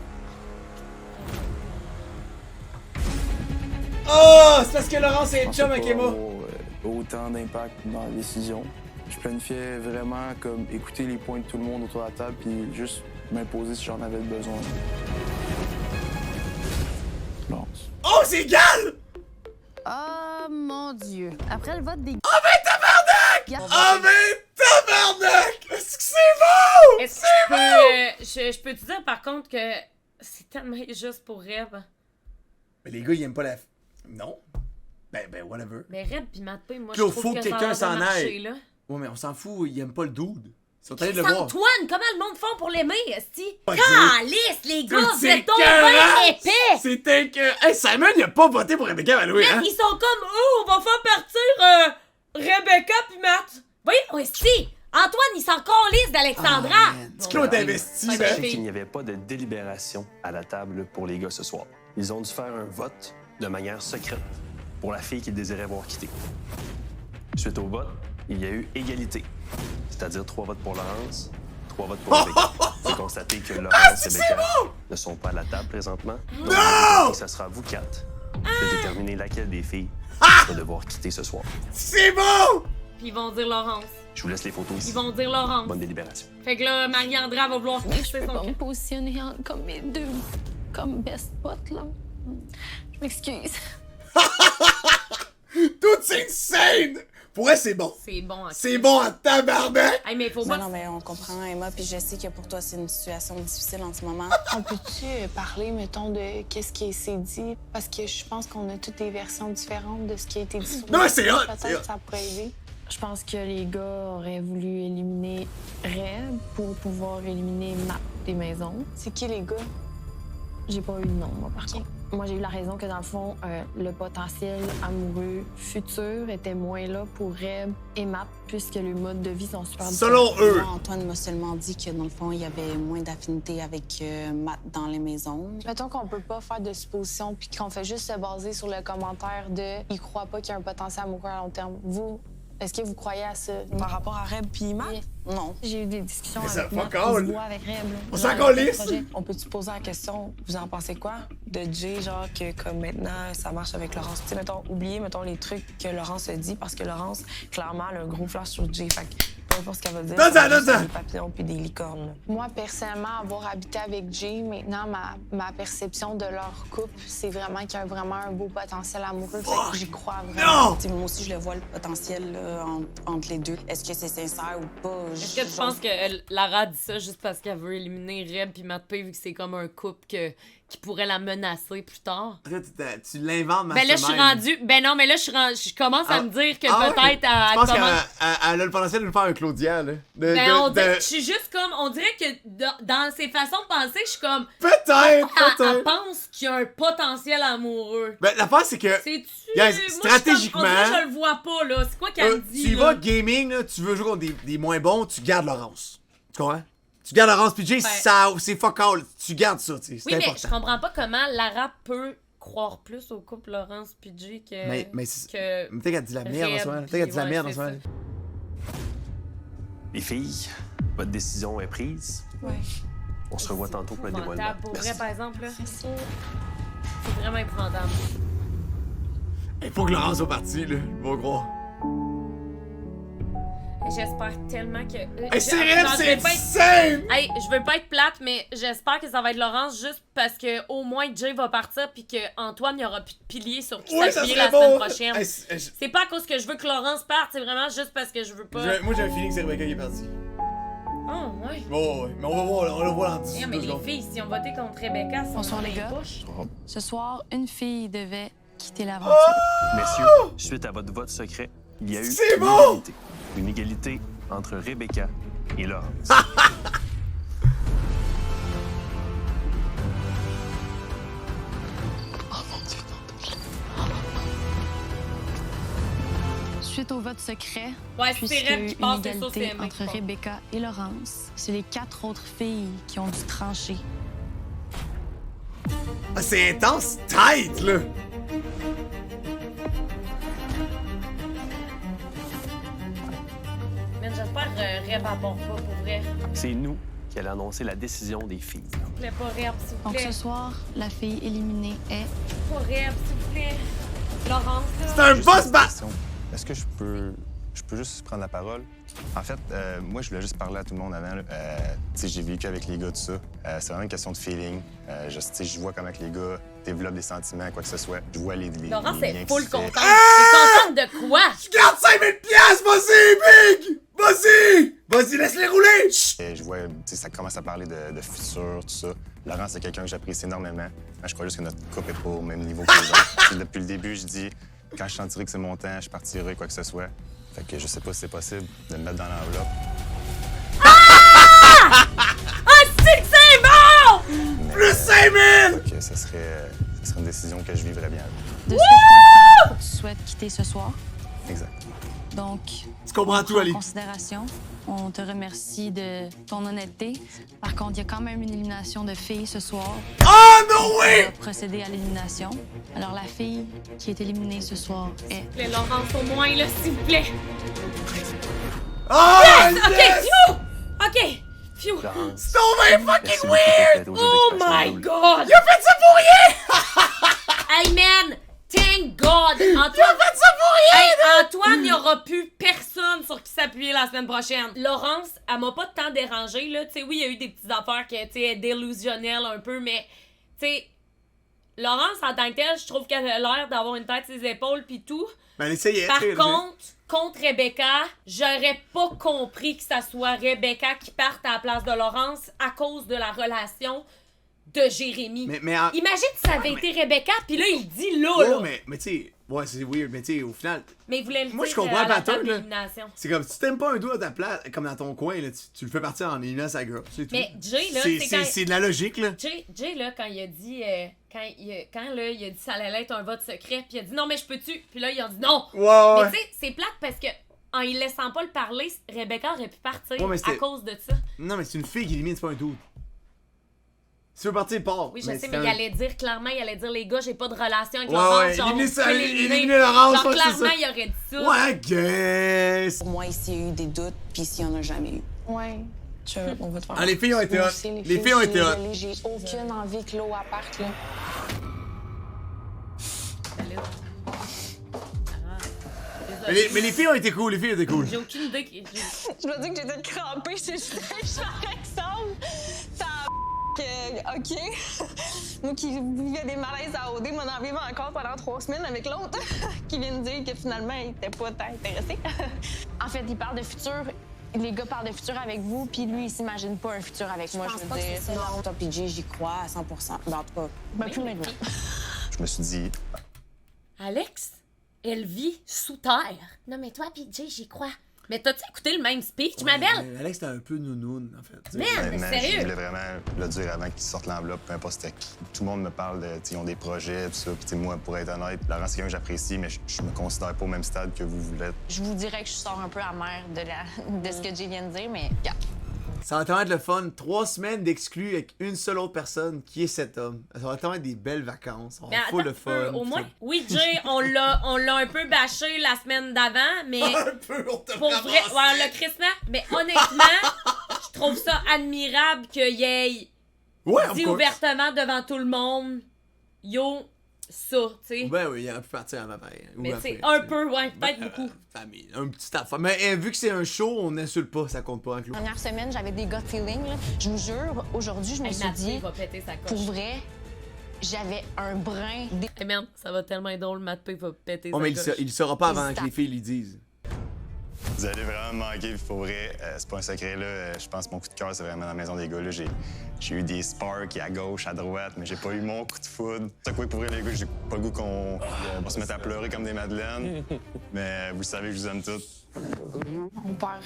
Oh! C'est parce que Laurence est chum avec Emma. Autant d'impact dans la décision. Je planifiais vraiment comme écouter les points de tout le monde autour de la table puis juste m'imposer si j'en avais besoin. Laurence. Oh, c'est égal! Oh mon Dieu. Après le vote des... Oh, mais tabarnak! Oh, mais tabarnak! Est-ce que c'est beau? Est-ce que je peux te dire par contre que c'est tellement juste pour Reb. Mais les gars, ils aiment pas la... Non. Ben, whatever. Mais Reb pis Matt P, moi, Puis je il trouve faut que que quelqu'un ça va s'en marcher, aille. là. Ouais, mais on s'en fout, ils aiment pas le dude. Ils sont allés le voir. Antoine, comment le monde font pour l'aimer, esti? Pas Calisse, les gars, vous C'est êtes donc bien épais! C'était que... Hey, Simon, il a pas voté pour Rebecca Maloué, hein? Ils sont comme, oh, on va faire partir Rebecca pis Matt. Voyons, esti! Antoine, il s'en calisse d'Alexandra! Claude investi, Sachez ben. qu'il n'y avait pas de délibération à la table pour les gars ce soir. Ils ont dû faire un vote de manière secrète pour la fille qu'ils désiraient voir quitter. Suite au vote, il y a eu égalité, c'est-à-dire 3 votes pour Laurence, 3 votes pour Rebecca. C'est constaté que Laurence et Rebecca ne sont pas à la table présentement. Donc, Non! ça sera vous 4 de déterminer laquelle des filles va devoir quitter ce soir. C'est bon! Puis ils vont dire Laurence. Je vous laisse les photos ici. Ils vont dire Laurence. Bonne délibération. Fait que là, Marie-André va vouloir Mais je coucher peux son pas me camp. positionner comme mes 2 comme best potes, là. Je m'excuse. Tout c'est insane! Pour elle, c'est bon. C'est bon. C'est bon à tabarnak! Hey, mais faut pas... Non, mais on comprend, Emma, puis je sais que pour toi, c'est une situation difficile en ce moment. On peut-tu parler, mettons, de qu'est-ce qui s'est dit? Parce que je pense qu'on a toutes des versions différentes de ce qui a été dit. Non, mais c'est hot! Peut-être que ça pourrait aider. Je pense que les gars auraient voulu éliminer Reb pour pouvoir éliminer Matt des maisons. C'est qui, les gars? J'ai pas eu de nom, moi, par contre. Moi, j'ai eu la raison que, dans le fond, le potentiel amoureux futur était moins là pour Reb et Matt, puisque les modes de vie sont super différents. Selon eux! Moi, Antoine m'a seulement dit que, dans le fond, il y avait moins d'affinité avec Matt dans les maisons. Mettons qu'on peut pas faire de suppositions puis qu'on fait juste se baser sur le commentaire de « il croit pas qu'il y a un potentiel amoureux à long terme ». Vous, est-ce que vous croyez à ça? Par rapport à Reb puis Matt? Non. J'ai eu des discussions Mais ça avec Matt, fuck on all. se voit avec Reb. Là. On s'en calisse! On peut-tu poser la question, vous en pensez quoi? De Jay, genre, que comme maintenant, ça marche avec Laurence. Tu sais, mettons, oubliez, mettons, les trucs que Laurence a dit, parce que Laurence, clairement, elle a un gros flash sur Jay. Fait que peu importe ce qu'elle va dire. Donne ça! Des papillons puis des licornes. Là. Moi, personnellement, avoir habité avec Jay, maintenant, ma perception de leur couple, c'est vraiment qu'il y a vraiment un beau potentiel amoureux. Fait que j'y crois vraiment. Moi aussi, je le vois, le potentiel là, entre les deux. Est-ce que c'est sincère ou pas? Est-ce que tu penses que Lara dit ça juste parce qu'elle veut éliminer Reb puis Matt P vu que c'est comme un couple qui pourrait la menacer plus tard? Tu l'inventes, ma Ben là, je suis rendue... Ben non, mais là, je commence à me dire que peut-être Je pense qu'elle a le potentiel de nous faire un Claudia, là. Je suis juste comme... On dirait que dans ses façons de penser, je suis comme... Peut-être! Elle pense qu'il y a un potentiel amoureux. Ben, l'affaire, c'est que... stratégiquement... Moi, je le vois pas, là. C'est quoi qu'elle me dit, tu y vas gaming, là, tu veux jouer contre des moins bons, tu gardes Laurence. Tu comprends? Tu gardes Laurence PJ, c'est fuck all. Tu gardes ça, tu sais. C'est important. Mais je comprends pas comment Lara peut croire plus au couple Laurence PJ que... Mais peut-être qu'elle dit la merde en ce moment. Peut-être qu'elle dit la merde en ce moment. Les filles, votre décision est prise. Ouais. On se revoit tantôt pour le dévoilement. Pour vrai, par exemple, là, c'est vraiment épouvantable. Il faut que Laurence soit partie, là. Je vais croire. J'espère tellement que... c'est vrai, c'est insane! Hey, je veux pas être plate, mais j'espère que ça va être Laurence juste parce que au moins Jay va partir puis que Antoine n'y aura plus de pilier sur qui s'appuyer la semaine prochaine. C'est pas à cause que je veux que Laurence parte, c'est vraiment juste parce que je veux pas... Moi, j'ai un feeling que c'est Rebecca qui est partie. Oh, ouais. Oh, ouais. Mais on va voir en 10 mais les filles, si on votait contre Rebecca, c'est Bonsoir, les gars. Ce soir, une fille devait quitter l'aventure. Messieurs, suite à votre vote secret, il y a eu une égalité entre Rebecca et Laurence. Suite au vote secret, puisqu'il y a eu une égalité entre Rebecca et Laurence, c'est les 4 autres filles qui ont dû trancher. Ah, c'est intense, tight, là! J'espère que Reb aborde pas, pour vrai. C'est nous qui allons annoncer la décision des filles. S'il vous plaît, pas Reb, s'il vous plaît. Donc ce soir, la fille éliminée est... Pas Reb, s'il vous plaît. Laurence, là. C'est un boss bat! Est-ce que je peux juste prendre la parole? En fait, moi, je voulais juste parler à tout le monde avant. J'ai vécu avec les gars, tout ça. C'est vraiment une question de feeling. Je vois comment les gars développent des sentiments, quoi que ce soit. Je vois les Laurence les est full contente. Ah! T'es contente de quoi? Je garde 5000 piastres, vas-y, Big! Vas-y! Vas-y, laisse-les rouler! Je vois, ça commence à parler de futur, tout ça. Laurence, c'est quelqu'un que j'apprécie énormément. Je crois juste que notre couple est pas au même niveau que les autres. Depuis le début, je dis, quand je sentirai que c'est mon temps, je partirai, quoi que ce soit. Fait que je sais pas si c'est possible de me mettre dans l'enveloppe. Ah! C'est bon! Plus 5000! Fait que ça serait une décision que je vivrais bien. De ce que je comprends, tu souhaites quitter ce soir. Exact. Donc, tu comprends tout, Ali. En considération, on te remercie de ton honnêteté. Par contre, il y a quand même une élimination de filles ce soir. Oh, no way! On va procéder à l'élimination. Alors, la fille qui est éliminée ce soir est... S'il vous plaît, Laurence, au moins, là, s'il vous plaît. Oh, yes! OK, yes! phew! OK, phew. C'est so fucking weird! Oh my God! Il a fait ça pour rien! Hey, man! Thank God! Antoine, il a fait ça pour rien! Hey, Antoine, il n'y aura plus personne sur qui s'appuyer la semaine prochaine. Laurence, elle m'a pas tant dérangée, là. Tu sais, oui, il y a eu des petites affaires qui étaient délusionnelles un peu, mais, tu sais, Laurence, en tant que telle, je trouve qu'elle a l'air d'avoir une tête sur ses épaules pis tout. Ben, elle essayait. Par contre Rebecca, j'aurais pas compris que ça soit Rebecca qui parte à la place de Laurence à cause de la relation de Jérémy. Imagine si ça avait été Rebecca, puis là, il dit là. Mais tu sais, ouais, c'est weird, mais tu sais, au final... Mais il voulait le moi, dire je comprends à la le pattern, table là. d'élimination. C'est comme, si tu t'aimes pas un doigt à ta place, comme dans ton coin, là, tu le fais partir en éliminant sa girl, c'est tout. Mais Jay, là, c'est de la logique, là. Jay, là, quand il a dit... Quand il a dit ça allait être un vote secret, puis il a dit non, mais je peux-tu? Puis là, ils ont dit non. Ouais. Mais tu sais, c'est plate parce que en il laissant pas le parler, Rebecca aurait pu partir à cause de ça. Non, mais c'est une fille qui élimine, c'est pas un doute. Si tu veux partir, part. Oui, je sais, mais il allait dire clairement, les gars, j'ai pas de relation avec Laurence. Genre, éliminer Laurence. Genre, clairement, il aurait dit ça. Ouais, guess. Pour moi, ici, il y a eu des doutes, puis ici, il n'y en a jamais eu. Ouais. On va te faire. Ah, les filles ont été hot. Les filles ont été hot. J'ai aucune envie que l'eau parte, là. Mais les filles ont été cool, J'ai aucune idée qui. Je dois dire que j'étais crampée, c'est juste par exemple. OK. Moi qui vivais des malaises à OD, m'en en vivais encore pendant 3 semaines avec l'autre qui vient de dire que finalement, il était pas tant intéressé. En fait, il parle de futur. Les gars parlent de futur avec vous, puis lui, il s'imagine pas un futur avec moi, je veux dire. Non, toi, PJ, j'y crois à 100 Ben, en tout cas, plus maintenant. Je me suis dit... Alex, elle vit sous terre. Non, mais toi, PJ, j'y crois. Mais t'as-tu écouté le même speech, ma belle? Alex, c'était un peu nounoun, en fait. Man, sérieux? Je voulais vraiment le dire avant qu'il sorte l'enveloppe, peu importe c'était qui. Tout le monde me parle de, ils ont des projets, tout ça. Puis moi, pour être honnête, Laurent, c'est quelqu'un que j'apprécie, mais je me considère pas au même stade que vous l'êtes. Je vous dirais que je sors un peu amère de ce que Jay vient de dire, mais regarde. Ça va tellement être le fun. 3 semaines d'exclus avec une seule autre personne qui est cet homme. Ça va tellement être des belles vacances. On va full le fun. Au moins, oui, Jay, on l'a un peu bâché la semaine d'avant, mais. Un peu, on t'a pour vrai, ouais, le Christmas. Mais honnêtement, je trouve ça admirable qu'il ait dit ouvertement devant tout le monde, yo, ça, tu sais. Ben oui, il aurait pu partir avant. Mais tu sais, un peu, ouais, peut-être beaucoup. Un petit affaire. Mais vu que c'est un show, on n'insulte pas, ça compte pas. La dernière semaine, j'avais des gut feelings. Là. Je vous jure, aujourd'hui, je me suis dit, va péter sa coche. pour vrai, j'avais un brin. Hey man, ça va tellement être drôle, Matt P va péter sa mais coche. il le saura pas avant que les filles lui disent. Vous allez vraiment me manquer, puis pour vrai, c'est pas un secret, là. Je pense que mon coup de cœur, c'est vraiment dans la maison des gars, là. J'ai eu des sparks à gauche, à droite, mais j'ai pas eu mon coup de foudre. C'est quoi, pour vrai, les gars, j'ai pas le goût qu'on va se mettre à pleurer comme des madeleines. Mais vous savez que je vous aime toutes. On perd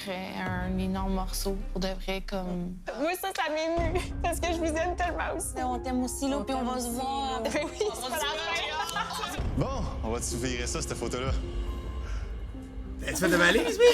un énorme morceau, pour de vrai, comme... Moi, ça m'émue, parce que je vous aime tellement aussi. On t'aime aussi, là, puis on va se voir. Oui, c'est pas la fin. Bon, on va-tu virer ça, cette photo-là? Tu fais de valise, mec?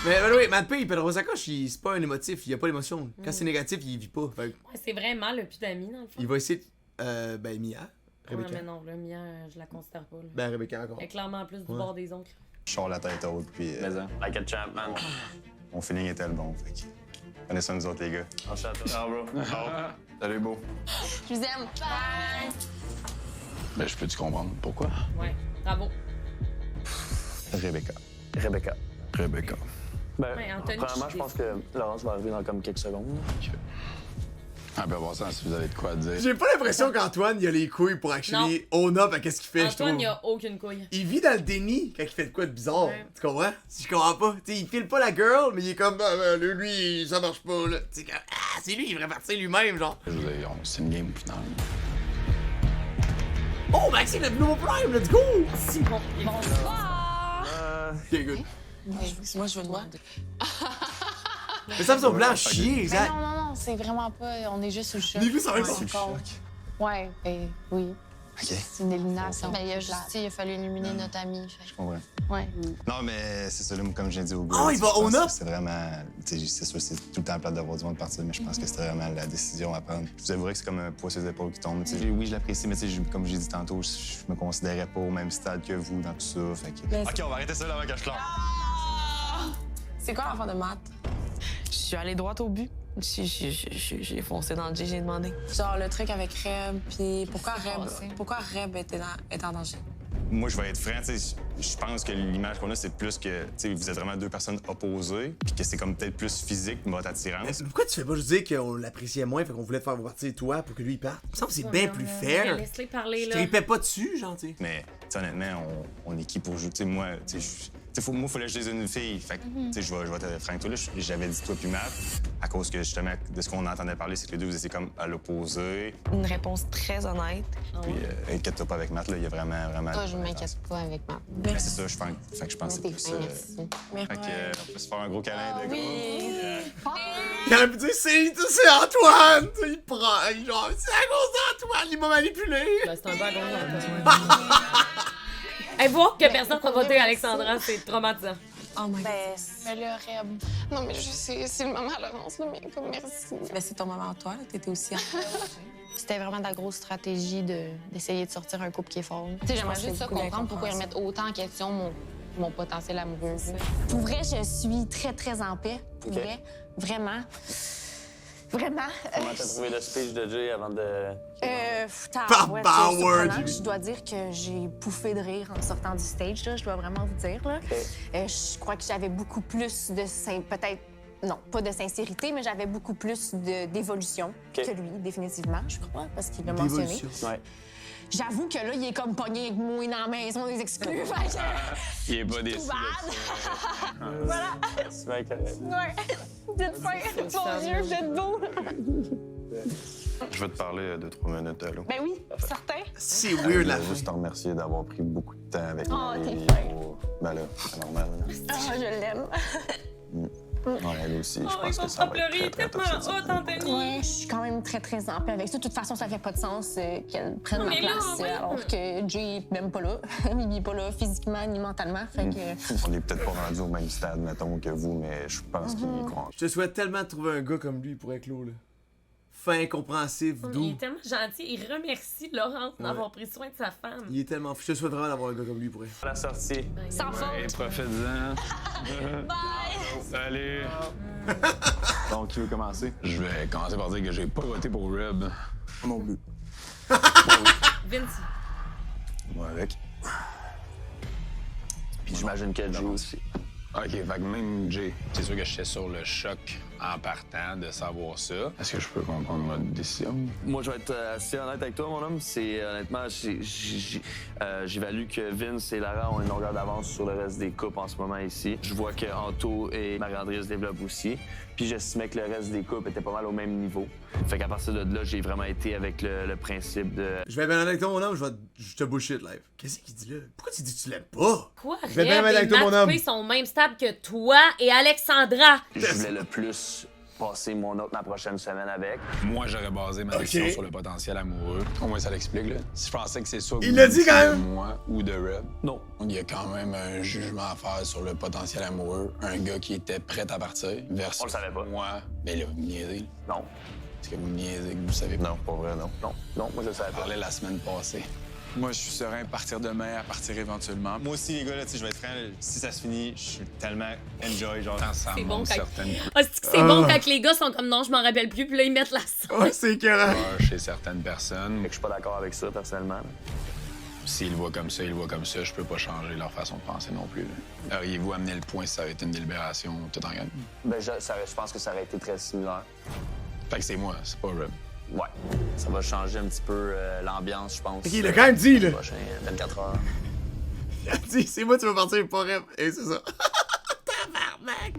Mais oui, Matt P, il pèlera sa coche, c'est pas un émotif, il a pas d'émotion. Quand c'est négatif, il vit pas. Fait... Ouais, c'est vraiment le plus d'amis, dans le fond. Il va essayer ben, Mia. Rebecca. Ouais, mais non, là, Mia, je la considère pas. Là. Ben, Rebecca encore. Elle est clairement plus du bord des autres. Je sors la tête haute, puis... Like a champ, man. Mon feeling était le bon, fait que... Prenez ça, nous autres, les gars. Enchanté. Ah, bro. Salut, beau. Je vous aime. Bye! Ben, je peux-tu comprendre pourquoi? Ouais, bravo. Rebecca. Ben, ouais, Anthony, premièrement, je pense que Laurence va arriver dans comme quelques secondes. Ah, ben, bon sang, si vous avez de quoi dire. J'ai pas l'impression qu'Antoine, il a les couilles pour actually own up à qu'est-ce qu'il fait, je trouve. Antoine, il a aucune couille. Il vit dans le déni quand il fait de quoi de bizarre. Ouais. Tu comprends? Si je comprends pas. T'sais, il file pas la girl, mais il est comme, lui, ça marche pas, là. T'sais, c'est lui, il devrait partir lui-même, genre. Je veux dire, c'est une game au final. Oh, Maxime, notre nouveau prime, let's go! Simon, bonsoir! Ok, good. Moi, je veux demander. Mais ça me semble blanc chier, exact. Non, c'est vraiment pas. On est juste sous le choc. On est juste avec le choc. Ouais, ben oui. OK. C'est une élimination. Ben, il a juste dit, il a fallu éliminer notre ami. Je comprends. Ouais. Non, mais c'est ça, là, comme j'ai dit au gars. Oh, il va own up! C'est vraiment. C'est sûr, c'est tout le temps plate de voir du monde partir, mais je pense que c'était vraiment la décision à prendre. Je vous avouerai que c'est comme un poids sur les épaules qui tombe. Oui, je l'apprécie, mais comme j'ai dit tantôt, je me considérais pas au même stade que vous dans tout ça. Fait que... OK, on va arrêter ça là avant que je lance. C'est quoi l'enfant de maths? Je suis allée droit au but. J'ai foncé dans le J, j'ai demandé. Genre le truc avec Reb, puis pourquoi Reb était en danger? Moi, je vais être franc, je pense que l'image qu'on a, c'est plus que vous êtes vraiment deux personnes opposées, puis que c'est comme peut-être plus physique, votre attirance. Pourquoi tu fais pas juste dire qu'on l'appréciait moins, fait qu'on voulait te faire partir toi pour que lui il parte? Il me semble que c'est bien plus fair. Laisse-les parler, là. Tu tripais pas dessus, genre, tu sais. Mais, honnêtement, on est qui pour jouer? Moi, moi, il fallait que je dise une fille. Fait que, je vais te franc, toi, là, j'avais dit toi puis Matt, à cause que, justement, de ce qu'on entendait parler, c'est que les deux, vous étiez comme à l'opposé. Une réponse très honnête. Puis, inquiète-toi pas avec Matt, là, il y a vraiment... Toi, je m'inquiète pas avec Matt. Ben, c'est ça, je pense que c'est plus ça. Merci. Fait que, on peut se faire un gros câlin de gros. Il aurait pu dire, c'est Antoine! Il prend, genre, c'est à cause d'Antoine, il m'a manipulé! Ben, c'est un bagon, Antoine. Hey, voir que personne n'a voté Alexandra, c'est traumatisant. Oh my God. Mais le Reb. Non, mais je sais, c'est le moment à l'avance, là, mais comme merci. Ben, c'est ton moment à toi, là. T'étais aussi en C'était vraiment de la grosse stratégie d'essayer de sortir un couple qui est fort. Tu sais, j'aimerais juste ça comprendre pourquoi ils remettent autant en question mon potentiel amoureux. Pour vrai, je suis très, très en paix. Pour vrai, vraiment. Vraiment. Comment t'as trouvé le speech de Jay avant de... Je dois dire que j'ai pouffé de rire en sortant du stage, là, je dois vraiment vous dire. Là. Je crois que j'avais beaucoup plus de... Peut-être, non, pas de sincérité, mais j'avais beaucoup plus d'évolution que lui, définitivement, je crois, parce qu'il l'a mentionné. Ouais. J'avoue que là, il est comme pogné avec moi dans la maison des exclus. Il est pas déçu. Voilà. C'est bien correct. Ouais. Vous êtes fin. Mon Dieu, vous êtes beau. Je vais te parler 2-3 minutes, là. Ben oui, certain. C'est weird, là. Je veux juste te remercier d'avoir pris beaucoup de temps avec moi. T'es fin. Ben là, c'est normal. Je l'aime. Ouais, elle aussi, je pense que ça va être très tough, cette sortie. Ouais, je suis quand même très en paix avec ça. De toute façon, ça fait pas de sens qu'elle prenne ma place, alors que Jay est même pas là. Il est pas là physiquement ni mentalement, fait que... On est peut-être pas rendu au même stade, mettons, que vous, mais je pense qu'il y croit. Je te souhaite tellement de trouver un gars comme lui pour Clos, là. Fin, compréhensif, doux. Il est tellement gentil. Il remercie Laurence d'avoir pris soin de sa femme. Il est tellement fou. Je te souhaite vraiment d'avoir un gars comme lui pour elle. La sortie. Sans faute. Profite-en. Bye! Salut! Donc, qui veut commencer? Je vais commencer par dire que j'ai pas voté pour Reb. Non plus. Vince. Moi avec. Puis j'imagine que Jay aussi. OK, fait que même Jay, c'est sûr que j'étais sur le choc en partant de savoir ça. Est-ce que je peux comprendre votre décision? Moi, je vais être assez honnête avec toi, mon homme. C'est honnêtement, j'évalue que Vince et Lara ont une longueur d'avance sur le reste des couples en ce moment ici. Je vois que Anto et Marie-Andrée se développent aussi. Puis j'estimais que le reste des couples était pas mal au même niveau. Fait qu'à partir de là, j'ai vraiment été avec le principe de... Je vais être bien honnête avec toi, mon homme, je te bullshit live. Qu'est-ce qu'il dit là? Pourquoi tu dis que tu l'aimes pas? Quoi? Je vais bien honnête avec toi, mon homme. Ils sont au même stade que toi et Alexandra. Je voulais le plus passer ma prochaine semaine avec. Moi, j'aurais basé ma décision sur le potentiel amoureux. Au moins, ça l'explique, là. Si je pensais que c'est ça... Il l'a dit quand même! De moi ou de Reb. Non. Il y a quand même un jugement à faire sur le potentiel amoureux. Un gars qui était prêt à partir versus... On le savait pas. Moi. Ben là, vous me niaisez. Non. Est-ce que vous me niaisez que vous savez pas? Non, pas vrai, non. Non, moi, je le savais pas. On parlait la semaine passée. Moi, je suis serein à partir demain, à partir éventuellement. Moi aussi, les gars, là, je vais être franc, si ça se finit, je suis tellement enjoy, genre. C'est bon quand... c'est bon quand les gars sont comme non, je m'en rappelle plus, puis là, ils mettent la sauce. Ouais, c'est écœurant. Chez certaines personnes. Fait que je suis pas d'accord avec ça, personnellement. S'ils le voient comme ça, ils le voient comme ça. Je peux pas changer leur façon de penser non plus. Auriez-vous amené le point si ça avait été une délibération tout en gagne? Ben, je pense que ça aurait été très similaire. Fait que c'est moi, c'est pas Reb. Ouais. Ça va changer un petit peu l'ambiance, je pense. Ok, il a quand même dit, là. Les prochains 24 heures. Il a dit, c'est moi, tu vas partir, pas Reb. Et c'est ça. Tabarnak!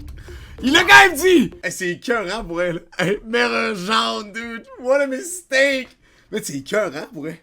Il l'a quand même dit! Hey, c'est écœurant pour elle. Hey, mère jaune, dude. What a mistake! Mais c'est écœurant pour elle.